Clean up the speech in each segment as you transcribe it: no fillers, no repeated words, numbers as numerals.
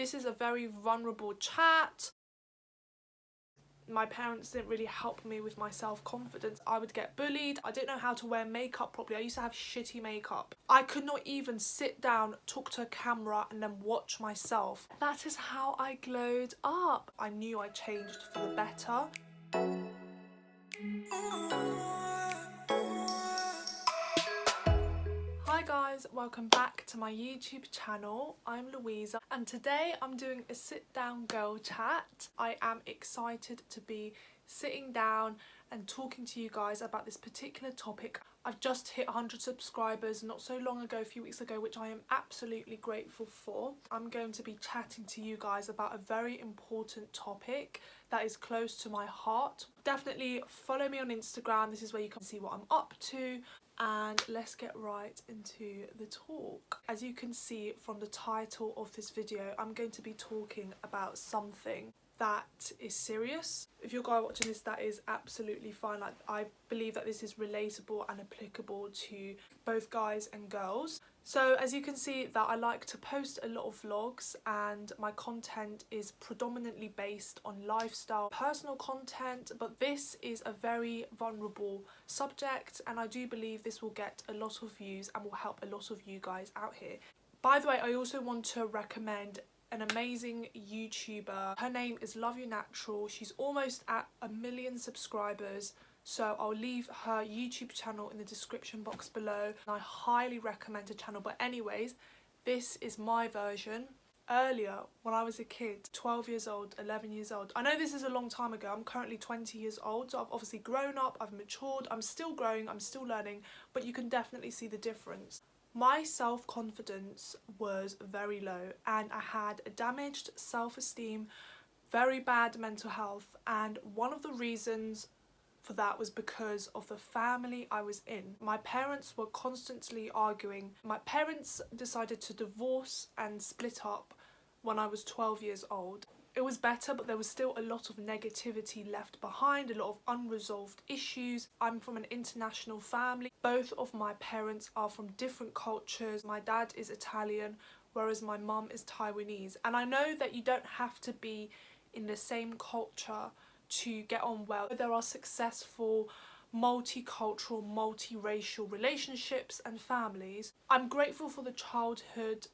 This is a very vulnerable chat. My parents didn't really help me with my self-confidence. I would get bullied. I didn't know how to wear makeup properly. I used to have shitty makeup. I could not even sit down, talk to a camera and then watch myself. That is how I glowed up. I knew I changed for the better. Hi guys, welcome back to my YouTube channel. I'm Louisa and today I'm doing a sit down girl chat. I am excited to be sitting down and talking to you guys about this particular topic. I've just hit 100 subscribers not so long ago, a few weeks ago, which I am absolutely grateful for. I'm going to be chatting to you guys about a very important topic that is close to my heart. Definitely follow me on Instagram. This is where you can see what I'm up to. And let's get right into the talk. As you can see from the title of this video, I'm going to be talking about something that is serious. If you're a guy watching this, that is absolutely fine. Like, I believe that this is relatable and applicable to both guys and girls. So as you can see that I like to post a lot of vlogs and my content is predominantly based on lifestyle, personal content, but this is a very vulnerable subject and I do believe this will get a lot of views and will help a lot of you guys out here. By the way, I also want to recommend an amazing YouTuber. Her name is Love You Natural. She's almost at 1 million subscribers. So I'll leave her YouTube channel in the description box below. I highly recommend her channel. But anyways, this is my version. Earlier, when I was a kid, 12 years old, 11 years old. I know this is a long time ago. I'm currently 20 years old. So I've obviously grown up, I've matured. I'm still growing, I'm still learning. But you can definitely see the difference. My self-confidence was very low and I had a damaged self-esteem, very bad mental health, and one of the reasons for that was because of the family I was in. My parents were constantly arguing. My parents decided to divorce and split up when I was 12 years old. It was better, but there was still a lot of negativity left behind, a lot of unresolved issues. I'm from an international family. Both of my parents are from different cultures. My dad is Italian, whereas my mum is Taiwanese. And I know that you don't have to be in the same culture to get on well. There are successful multicultural, multiracial relationships and families. I'm grateful for the childhood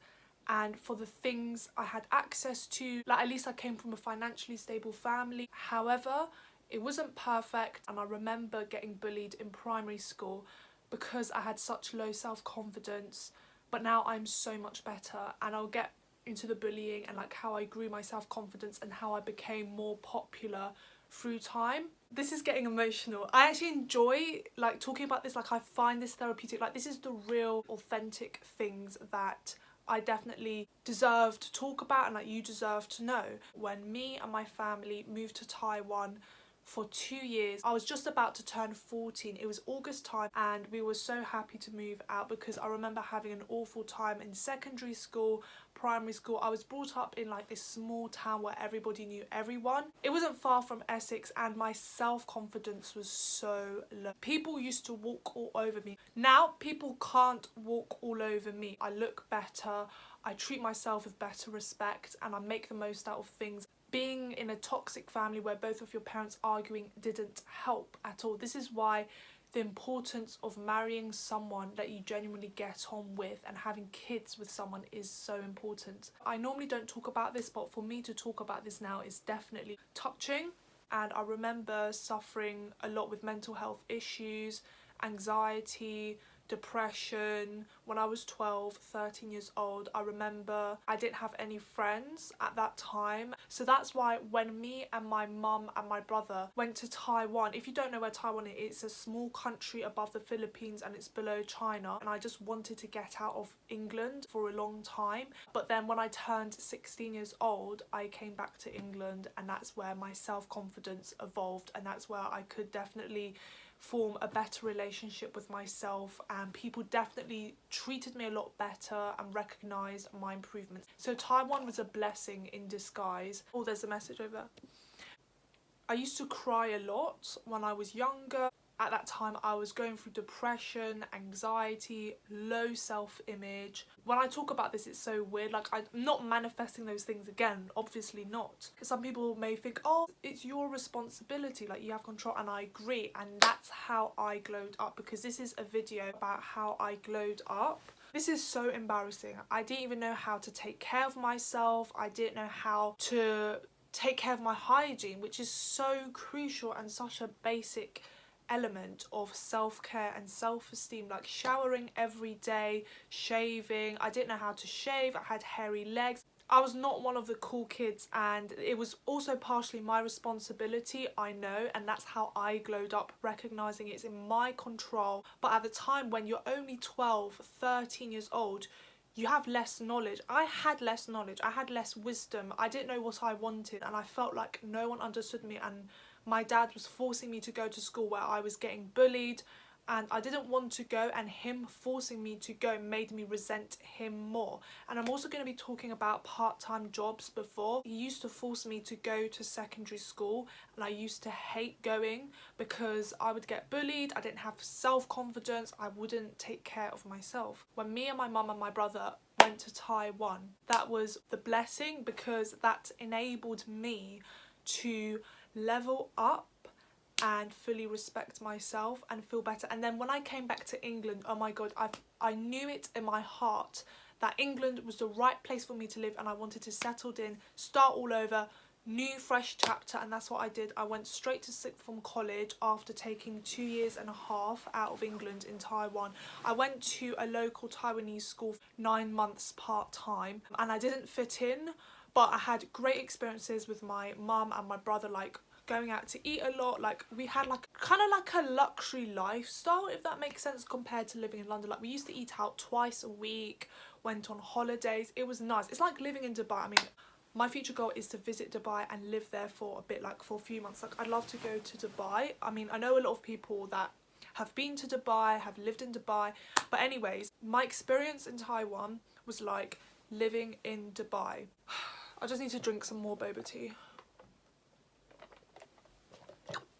and for the things I had access to. Like, at least I came from a financially stable family. However, it wasn't perfect and I remember getting bullied in primary school because I had such low self-confidence, but now I'm so much better and I'll get into the bullying and like how I grew my self-confidence and how I became more popular through time. This is getting emotional. I actually enjoy like talking about this. Like, I find this therapeutic. Like, this is the real authentic things that I definitely deserve to talk about and that you deserve to know. When me and my family moved to Taiwan for 2 years, I was just about to turn 14. It was August time and we were so happy to move out because I remember having an awful time in secondary school, primary school. I was brought up in like this small town where everybody knew everyone. It wasn't far from Essex and my self-confidence was so low. People used to walk all over me. Now people can't walk all over me. I look better, I treat myself with better respect and I make the most out of things. Being in a toxic family where both of your parents arguing didn't help at all. This is why the importance of marrying someone that you genuinely get on with and having kids with someone is so important. I normally don't talk about this, but for me to talk about this now is definitely touching. And I remember suffering a lot with mental health issues, anxiety, depression. When I was 12, 13 years old, I remember I didn't have any friends at that time. So that's why when me and my mum and my brother went to Taiwan, if you don't know where Taiwan is, it's a small country above the Philippines and it's below China. And I just wanted to get out of England for a long time. But then when I turned 16 years old, I came back to England and that's where my self-confidence evolved and that's where I could definitely form a better relationship with myself and people definitely treated me a lot better and recognised my improvements. So Taiwan was a blessing in disguise. Oh, there's a message over there. I used to cry a lot when I was younger. At that time I was going through depression, anxiety, low self-image. When I talk about this, it's so weird. Like, I'm not manifesting those things again, obviously not. Some people may think, oh, it's your responsibility, like you have control, and I agree. And that's how I glowed up, because this is a video about how I glowed up. This is so embarrassing. I didn't even know how to take care of myself. I didn't know how to take care of my hygiene, which is so crucial and such a basic element of self-care and self-esteem. Like showering every day, shaving. I didn't know how to shave. I had hairy legs. I was not one of the cool kids, and it was also partially my responsibility, I know, and that's how I glowed up, recognising it's in my control. But at the time, when you're only 12, 13 years old, you have less knowledge. I had less knowledge, I had less wisdom, I didn't know what I wanted, and I felt like no one understood me, and my dad was forcing me to go to school where I was getting bullied, and I didn't want to go, and him forcing me to go made me resent him more. And I'm also going to be talking about part-time jobs before. He used to force me to go to secondary school, and I used to hate going because I would get bullied, I didn't have self-confidence, I wouldn't take care of myself. When me and my mum and my brother went to Taiwan, that was the blessing, because that enabled me to level up and fully respect myself and feel better. And then when I came back to England, oh my god, I knew it in my heart that England was the right place for me to live, and I wanted to settle in, start all over, new fresh chapter. And that's what I did. I went straight to sixth form college after taking 2.5 years out of England in Taiwan. I went to a local Taiwanese school for 9 months part-time, and I didn't fit in, but I had great experiences with my mum and my brother, like going out to eat a lot. Like we had like kind of like a luxury lifestyle, if that makes sense, compared to living in London. Like we used to eat out twice a week, went on holidays. It was nice. It's like living in Dubai. I mean, my future goal is to visit Dubai and live there for a bit, like for a few months. Like I'd love to go to Dubai. I mean, I know a lot of people that have been to Dubai, have lived in Dubai, but anyways, my experience in Taiwan was like living in Dubai. I just need to drink some more boba tea.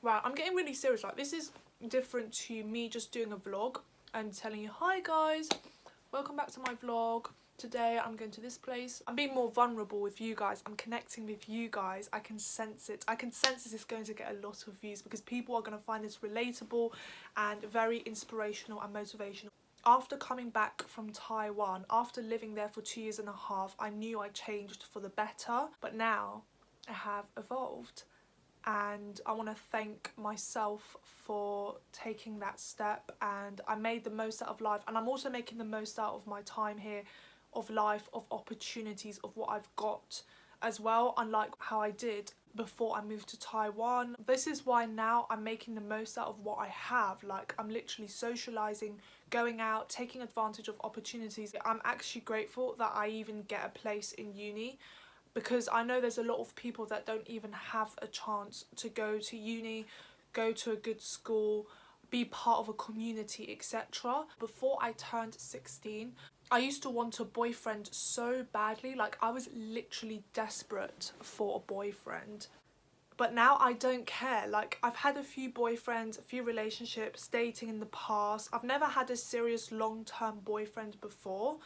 Right, I'm getting really serious. Like, this is different to me just doing a vlog and telling you, hi guys, welcome back to my vlog. Today I'm going to this place. I'm being more vulnerable with you guys. I'm connecting with you guys. I can sense it. I can sense this is going to get a lot of views, because people are going to find this relatable and very inspirational and motivational. After coming back from Taiwan, after living there for 2.5 years, I knew I changed for the better, but now I have evolved. And I want to thank myself for taking that step, and I made the most out of life, and I'm also making the most out of my time here, of life, of opportunities, of what I've got as well, unlike how I did before I moved to Taiwan. This is why now I'm making the most out of what I have. Like, I'm literally socializing, going out, taking advantage of opportunities. I'm actually grateful that I even get a place in uni, because I know there's a lot of people that don't even have a chance to go to uni, go to a good school, be part of a community, etc. Before I turned 16, I used to want a boyfriend so badly. Like, I was literally desperate for a boyfriend. But now I don't care. Like, I've had a few boyfriends, a few relationships, dating in the past. I've never had a serious long-term boyfriend before.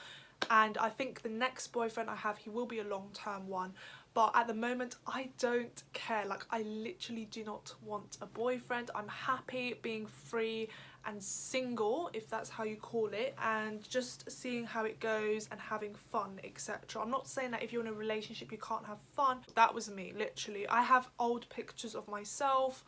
And I think the next boyfriend I have, he will be a long-term one. But at the moment, I don't care. Like, I literally do not want a boyfriend. I'm happy being free and single, if that's how you call it, and just seeing how it goes and having fun, etc. I'm not saying that if you're in a relationship you can't have fun. That was me, literally. I have old pictures of myself.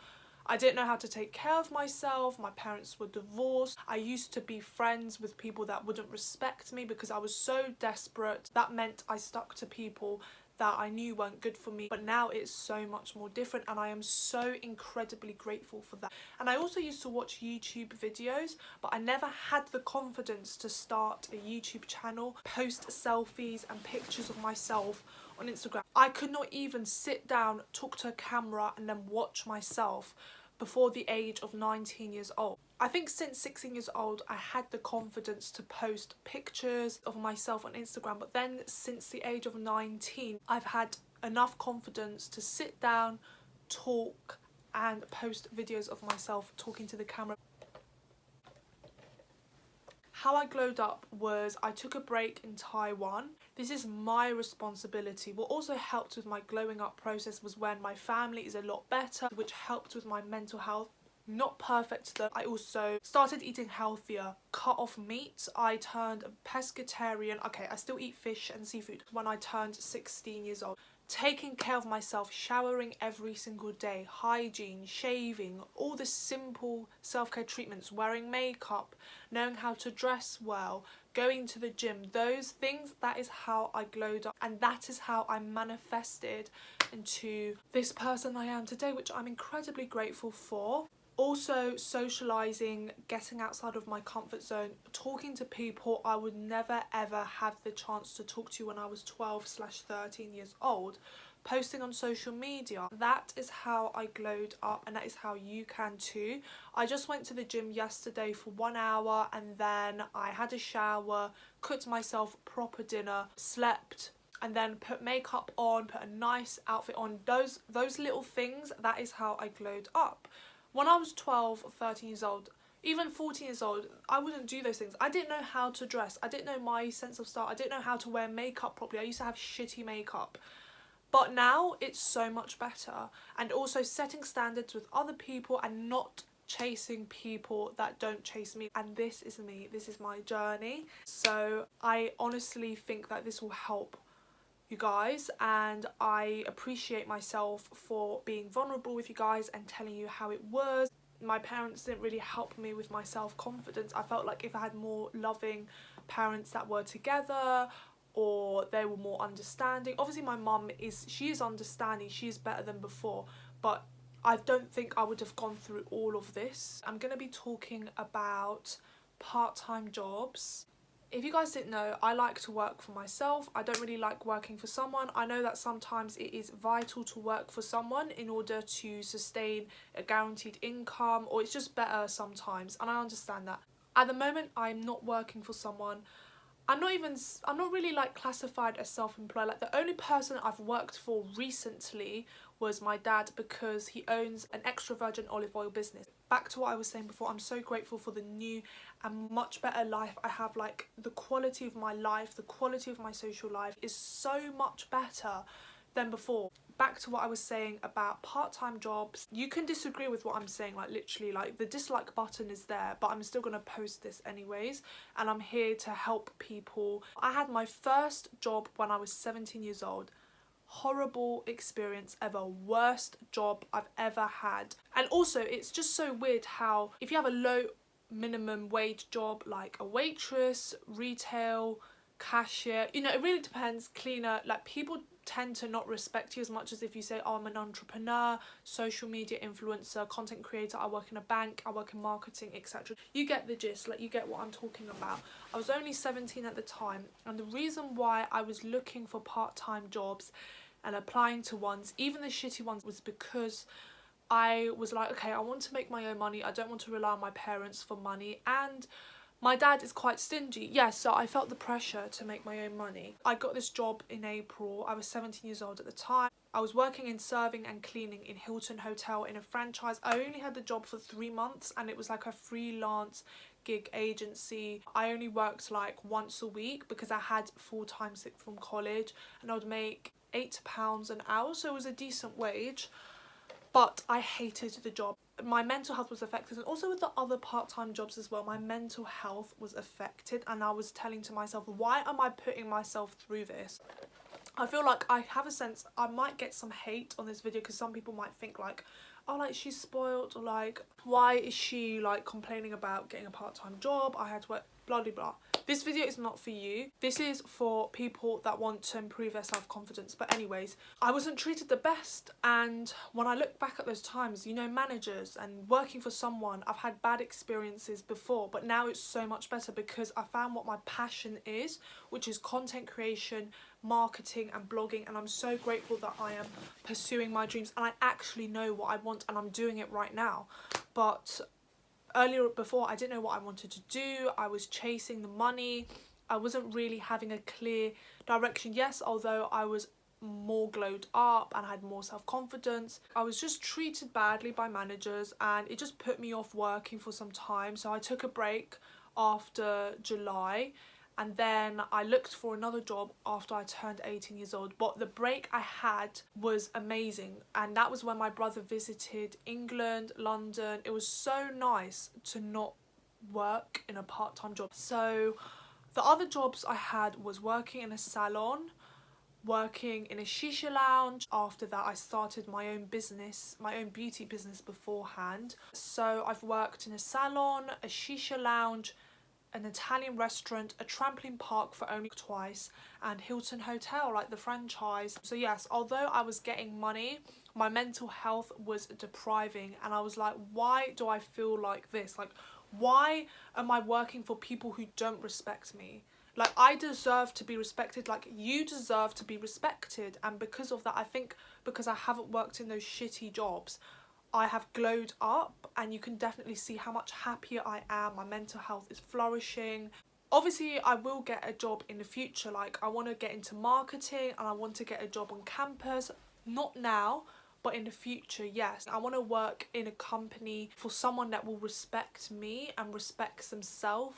I didn't know how to take care of myself. My parents were divorced. I used to be friends with people that wouldn't respect me because I was so desperate. That meant I stuck to people that I knew weren't good for me. But now it's so much more different, and I am so incredibly grateful for that. And I also used to watch YouTube videos, but I never had the confidence to start a YouTube channel, post selfies and pictures of myself on Instagram. I could not even sit down, talk to a camera and then watch myself before the age of 19 years old. I think since 16 years old I had the confidence to post pictures of myself on Instagram, but then since the age of 19 I've had enough confidence to sit down, talk and post videos of myself talking to the camera. how I glowed up was I took a break in Taiwan. This is my responsibility. What also helped with my glowing up process was when my family is a lot better, which helped with my mental health. Not perfect though. I also started eating healthier, cut off meat. I turned pescatarian. Okay, I still eat fish and seafood when I turned 16 years old. Taking care of myself, showering every single day, hygiene, shaving, all the simple self-care treatments, wearing makeup, knowing how to dress well, going to the gym, those things, that is how I glowed up, and that is how I manifested into this person I am today, which I'm incredibly grateful for. Also socializing, getting outside of my comfort zone, talking to people I would never ever have the chance to talk to when I was 12/13 years old, posting on social media. That is how I glowed up, and that is how you can too. I just went to the gym yesterday for 1 hour, and then I had a shower, cooked myself proper dinner, slept, and then put makeup on, put a nice outfit on. Those little things, that is how I glowed up. When I was 12 or 13 years old, even 14 years old, I wouldn't do those things. I didn't know how to dress. I didn't know my sense of style. I didn't know how to wear makeup properly. I used to have shitty makeup. But now it's so much better. And also setting standards with other people and not chasing people that don't chase me. And this is me. This is my journey. So I honestly think that this will help you guys, and I appreciate myself for being vulnerable with you guys and telling you how it was. My parents didn't really help me with my self-confidence. I felt like if I had more loving parents that were together, or they were more understanding. Obviously my mum she is understanding, she is better than before, but I don't think I would have gone through all of this. I'm going to be talking about part-time jobs. If you guys didn't know, I like to work for myself. I don't really like working for someone. I know that sometimes it is vital to work for someone in order to sustain a guaranteed income, or it's just better sometimes, and I understand that. At the moment, I'm not working for someone. I'm not really like classified as self-employed. Like the only person I've worked for recently was my dad, because he owns an extra virgin olive oil business. Back to what I was saying before, I'm so grateful for the new and much better life I have. Like the quality of my life, the quality of my social life is so much better than before. Back to what I was saying about part-time jobs. You can disagree with what I'm saying, like literally, like the dislike button is there, but I'm still gonna post this anyways, and I'm here to help people. I had my first job when I was 17 years old. Horrible experience ever, worst job I've ever had. And also it's just so weird how if you have a low minimum wage job like a waitress, retail, cashier, you know, it really depends, cleaner, like people tend to not respect you as much as if you say, oh, I'm an entrepreneur, social media influencer, content creator, I work in a bank, I work in marketing, etc. You get the gist, like you get what I'm talking about. I was only 17 at the time, and the reason why I was looking for part-time jobs and applying to ones, even the shitty ones, was because I was like, okay, I want to make my own money, I don't want to rely on my parents for money, and my dad is quite stingy. Yes, so I felt the pressure to make my own money. I got this job in April. I was 17 years old at the time. I was working in serving and cleaning in Hilton Hotel in a franchise. I only had the job for 3 months, and it was like a freelance gig agency. I only worked like once a week because I had full-time sick from college, and I would make £8 an hour, so it was a decent wage. But I hated the job. My mental health was affected, and also with the other part-time jobs as well, my mental health was affected, and I was telling to myself, why am I putting myself through this? I feel like I have a sense I might get some hate on this video, because some people might think like, oh, like she's spoiled, or like, why is she like complaining about getting a part-time job? I had to work, blah blah blah. This video is not for you. This is for people that want to improve their self-confidence. But anyways, I wasn't treated the best, and when I look back at those times, you know, managers and working for someone, I've had bad experiences before, but now it's so much better because I found what my passion is, which is content creation, marketing and blogging, and I'm so grateful that I am pursuing my dreams, and I actually know what I want, and I'm doing it right now. But earlier, before, I didn't know what I wanted to do. I was chasing the money. I wasn't really having a clear direction. Yes, although I was more glowed up and had more self-confidence, I was just treated badly by managers, and it just put me off working for some time. So I took a break after July, and then I looked for another job after I turned 18 years old. But the break I had was amazing, and that was when my brother visited England, London. It was so nice to not work in a part-time job. So the other jobs I had was working in a salon, working in a shisha lounge. After that I started my own business, my own beauty business beforehand. So I've worked in a salon, a shisha lounge, an Italian restaurant, a trampoline park for only twice, and Hilton Hotel, like the franchise. So yes, although I was getting money, my mental health was depriving, and I was like, why do I feel like this? Like, why am I working for people who don't respect me? Like, I deserve to be respected, like you deserve to be respected. And because of that, I think because I haven't worked in those shitty jobs, I have glowed up, and you can definitely see how much happier I am. My mental health is flourishing. Obviously, I will get a job in the future. Like, I want to get into marketing and I want to get a job on campus. Not now, but in the future, yes. I want to work in a company for someone that will respect me and respects themselves,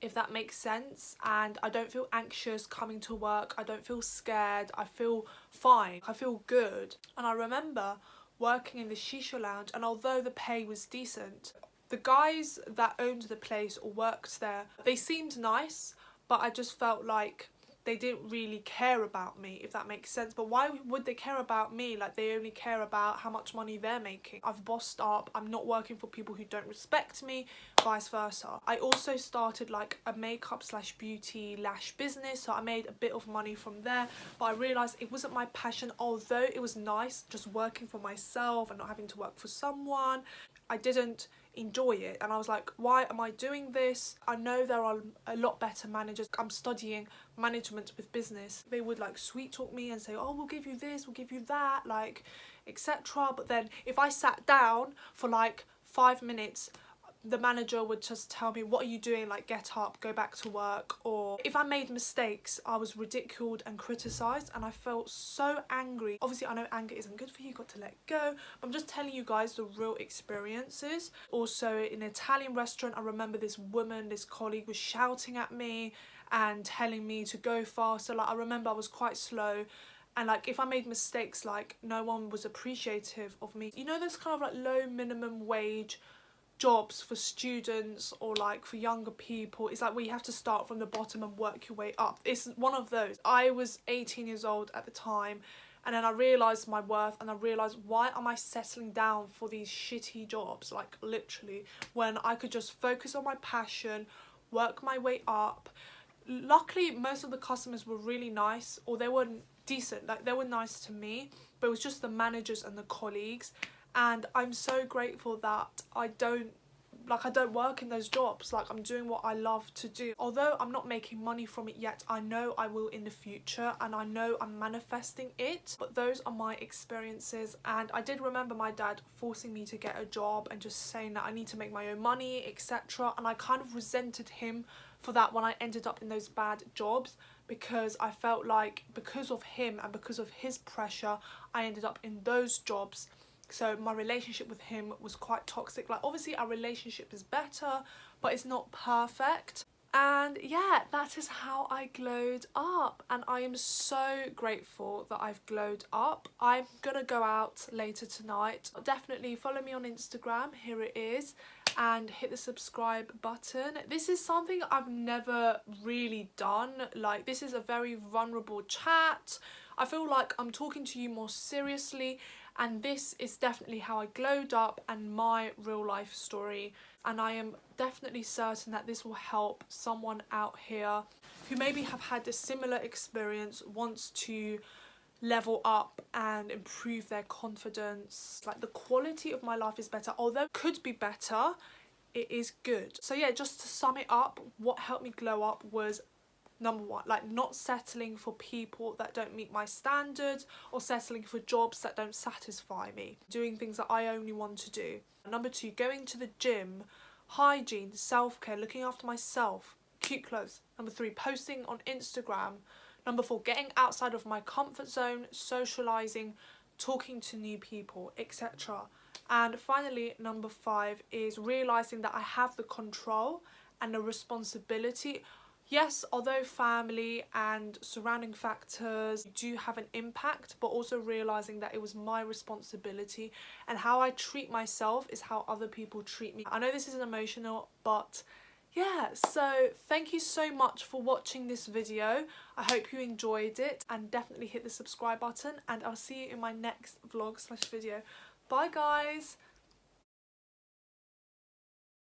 if that makes sense. And I don't feel anxious coming to work. I don't feel scared. I feel fine. I feel good. And I remember working in the shisha lounge, and although the pay was decent, the guys that owned the place or worked there, they seemed nice, but I just felt like they didn't really care about me, if that makes sense. But why would they care about me? Like, they only care about how much money they're making. I've bossed up. I'm not working for people who don't respect me, vice versa. I also started like a makeup slash beauty lash business, so I made a bit of money from there, but I realised it wasn't my passion. Although it was nice just working for myself and not having to work for someone, I didn't enjoy it, and I was like, why am I doing this? I know there are a lot better managers. I'm studying management with business. They would like sweet talk me and say, oh, we'll give you this, we'll give you that, like, etc. But then if I sat down for like 5 minutes, the manager would just tell me, what are you doing? Like, get up, go back to work. Or if I made mistakes, I was ridiculed and criticised, and I felt so angry. Obviously, I know anger isn't good for you, got to let go. But I'm just telling you guys the real experiences. Also, in an Italian restaurant, I remember this woman, this colleague was shouting at me and telling me to go faster. Like, I remember I was quite slow. And like, if I made mistakes, like, no one was appreciative of me. You know, those kind of like low minimum wage jobs for students or like for younger people. It's like where you have to start from the bottom and work your way up. It's one of those. I was 18 years old at the time, and then I realised my worth, and I realised, why am I settling down for these shitty jobs, like literally, when I could just focus on my passion, work my way up. Luckily, most of the customers were really nice, or they were decent, like they were nice to me, but it was just the managers and the colleagues. And I'm so grateful that I don't work in those jobs. Like, I'm doing what I love to do. Although I'm not making money from it yet, I know I will in the future, and I know I'm manifesting it. But those are my experiences, and I did remember my dad forcing me to get a job and just saying that I need to make my own money, etc. And I kind of resented him for that when I ended up in those bad jobs, because I felt like because of him and because of his pressure, I ended up in those jobs. So my relationship with him was quite toxic. Like, obviously our relationship is better, but it's not perfect. And yeah, that is how I glowed up, and I am so grateful that I've glowed up. I'm gonna go out later tonight. Definitely follow me on Instagram, here it is, and hit the subscribe button. This is something I've never really done. Like, this is a very vulnerable chat. I feel like I'm talking to you more seriously, and this is definitely how I glowed up and my real life story. And I am definitely certain that this will help someone out here who maybe have had a similar experience, wants to level up and improve their confidence. Like, the quality of my life is better. Although it could be better, it is good. So yeah, just to sum it up, what helped me glow up was, number one, like not settling for people that don't meet my standards, or settling for jobs that don't satisfy me. Doing things that I only want to do. Number two, going to the gym, hygiene, self-care, looking after myself, cute clothes. Number three, posting on Instagram. Number four, getting outside of my comfort zone, socialising, talking to new people, etc. And finally, number five is realising that I have the control and a responsibility. Yes, although family and surrounding factors do have an impact, but also realising that it was my responsibility, and how I treat myself is how other people treat me. I know this isn't emotional, but yeah, so thank you so much for watching this video. I hope you enjoyed it, and definitely hit the subscribe button, and I'll see you in my next vlog/video. Bye guys!